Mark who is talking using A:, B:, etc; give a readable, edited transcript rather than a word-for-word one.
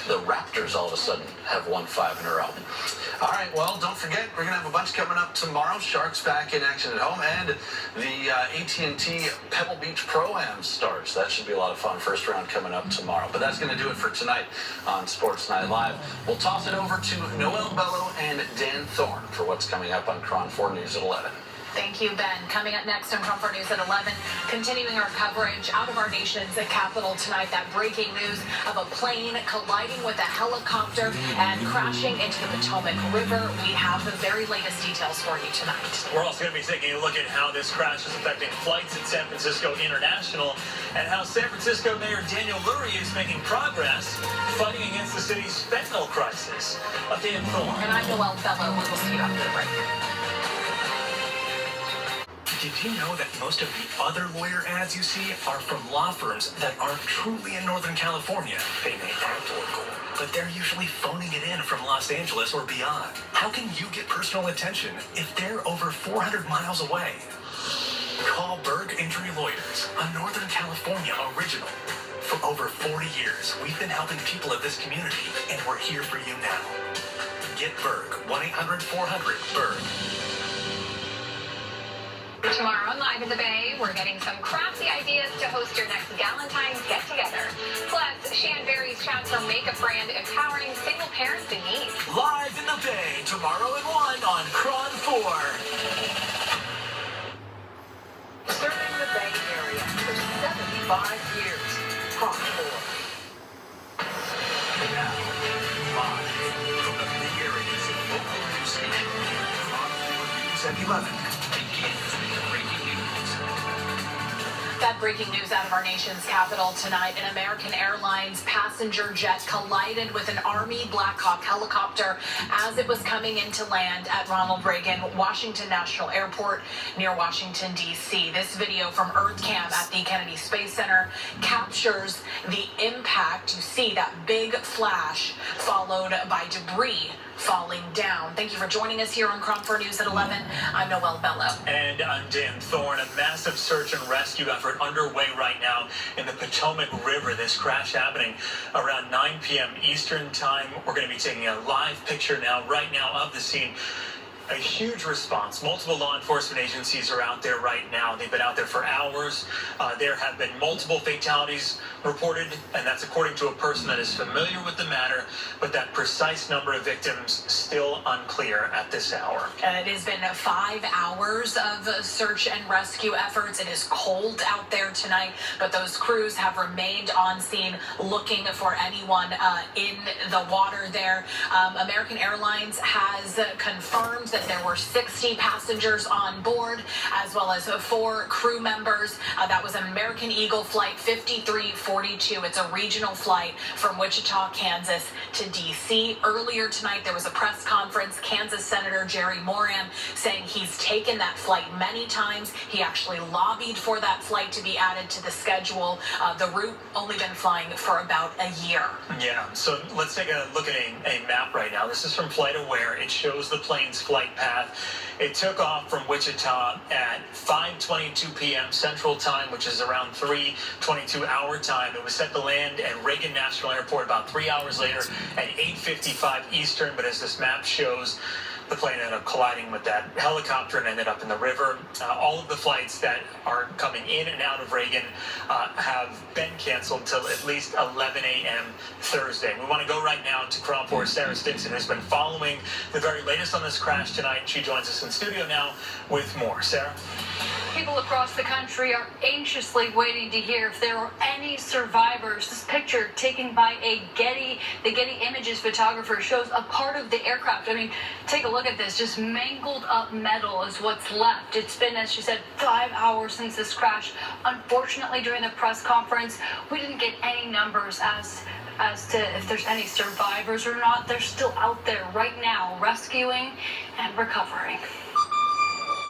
A: the Raptors all of a sudden have won 5 in a row. All right, well, don't forget, we're going to have a bunch coming up tomorrow. Sharks back in action at home, and the AT&T Pebble Beach Pro-Am starts. That should be a lot of fun. First round coming up tomorrow. But that's going to do it for tonight on Sports Night Live. We'll toss it over to Noel Bello and Dan Thorne for what's coming up on KRON 4 News at 11.
B: Thank you, Ben. Coming up next on KRON 4 News at 11, continuing our coverage out of our nation's capital tonight, that breaking news of a plane colliding with a helicopter and crashing into the Potomac River. We have the very latest details for you tonight.
C: We're also going to be taking a look at how this crash is affecting flights at San Francisco International and how San Francisco Mayor Daniel Lurie is making progress fighting against the city's fentanyl crisis. Dan Thorne.
B: And I'm Noel Bello. We will see you after the break.
D: Did you know that most of the other lawyer ads you see are from law firms that aren't truly in Northern California? They may act local, but they're usually phoning it in from Los Angeles or beyond. How can you get personal attention if they're over 400 miles away? Call Berg Injury Lawyers, a Northern California original. For over 40 years, we've been helping people of this community, and we're here for you now. Get Berg, 1-800-400-BERG.
E: Tomorrow on Live in the Bay, we're getting some crafty ideas to host your next Galentine's get-together. Plus, Shan Berry's chats her makeup brand empowering single parents in need.
D: Live in the Bay, tomorrow at 1 on KRON 4.
F: Serving the Bay Area for 75 years. KRON 4.
D: And now, live from the Bay Area's local news station, KRON 4 News at 11.
B: That breaking news out of our nation's capital tonight. An American Airlines passenger jet collided with an Army Black Hawk helicopter as it was coming into land at Ronald Reagan Washington National Airport near Washington, D.C. This video from EarthCam at the Kennedy Space Center captures the impact. You see that big flash followed by debris falling down. Thank you for joining us here on KRON 4 News at 11. I'm Noel Bello.
C: And I'm Dan Thorne. A massive search and rescue effort underway right now in the Potomac River. This crash happening around 9 p.m. Eastern time. We're going to be taking a live picture right now of the scene. A huge response. Multiple law enforcement agencies are out there right now. They've been out there for hours. There have been multiple fatalities reported, and that's according to a person that is familiar with the matter, but that precise number of victims still unclear at this hour.
B: And it has been 5 hours of search and rescue efforts. It is cold out there tonight, but those crews have remained on scene looking for anyone in the water there. American Airlines has confirmed that there were 60 passengers on board, as well as 4 crew members. That was American Eagle Flight 5342. It's a regional flight from Wichita, Kansas to D.C. Earlier tonight, there was a press conference. Kansas Senator Jerry Moran saying he's taken that flight many times. He actually lobbied for that flight to be added to the schedule. The route only been flying for about a year.
C: Yeah, so let's take a look at a map right now. This is from FlightAware. It shows the plane's flight path. It took off from Wichita at 5:22 p.m. Central Time, which is around 3:22 our time. It was set to land at Reagan National Airport about 3 hours later at 8:55 Eastern, but as this map shows, the plane ended up colliding with that helicopter and ended up in the river. All of the flights that are coming in and out of Reagan have been canceled until at least 11 a.m. Thursday. We want to go right now to KRON 4's Sarah Stinson, who's been following the very latest on this crash tonight. She joins us in studio now with more. Sarah?
G: People across the country are anxiously waiting to hear if there are any survivors. This picture taken by the Getty Images photographer shows a part of the aircraft. I mean, take a look at this. Just mangled up metal is what's left. It's been, as she said, 5 hours since this crash. Unfortunately, during the press conference, we didn't get any numbers as to if there's any survivors or not. They're still out there right now rescuing and recovering.